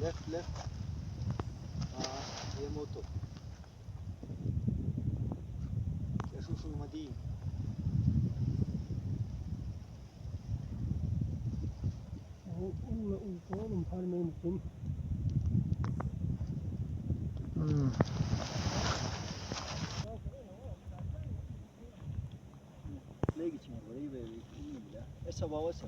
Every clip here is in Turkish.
left. ये मोटो क्या शू मदी oğlum parmayı unuttum. Legi için orayı böyle bilmiyorum bile. Esa babası.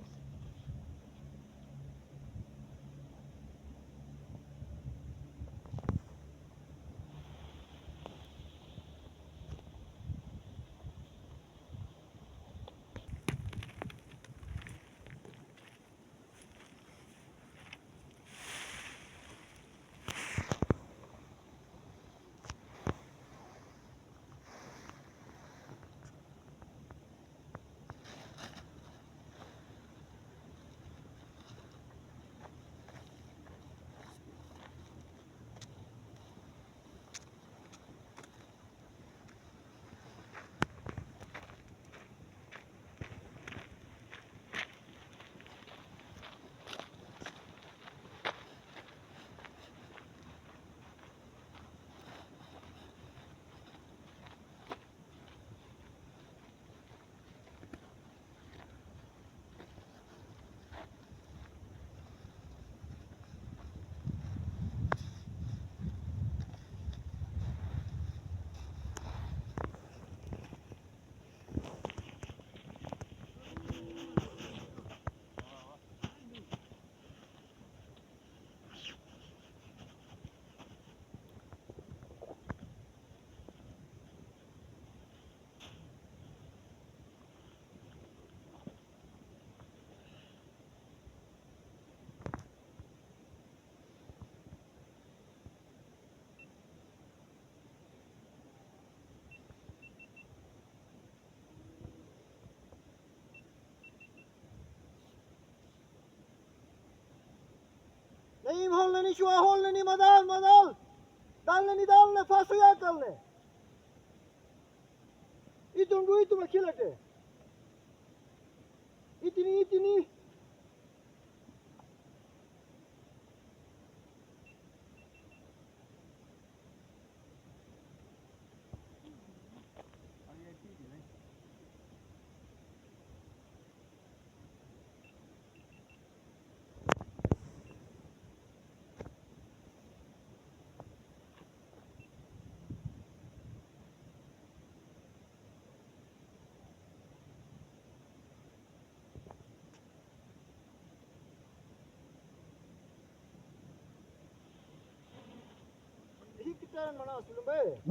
نیم هولنی شو هولنی مدال دالنی فاسو یا دالنی ایتون کیلته ایتنی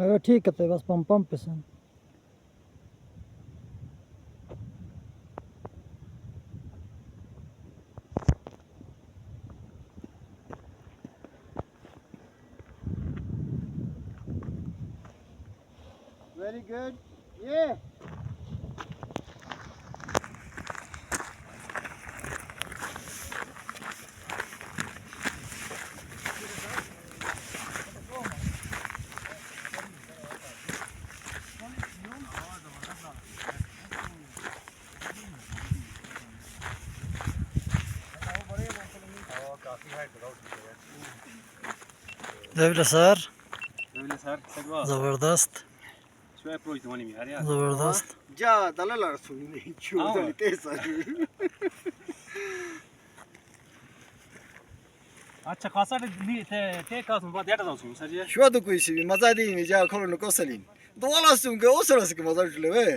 Evet ठीक है बस पंप पे sen. Very good. Yeah. Devre sar. Öyle sar, sedva. Zabardast. Şöyle projede onu mi ya? Zabardast. Ja, dalalar sunni. Çuğdali tesa. अच्छा खासा ते कास में डेटा जाऊँ सर जी Şu adı kuyusu bir maza değil mi? Ja kolunu kosalin. Doğalasın ki o sırası ki maza şöyle be.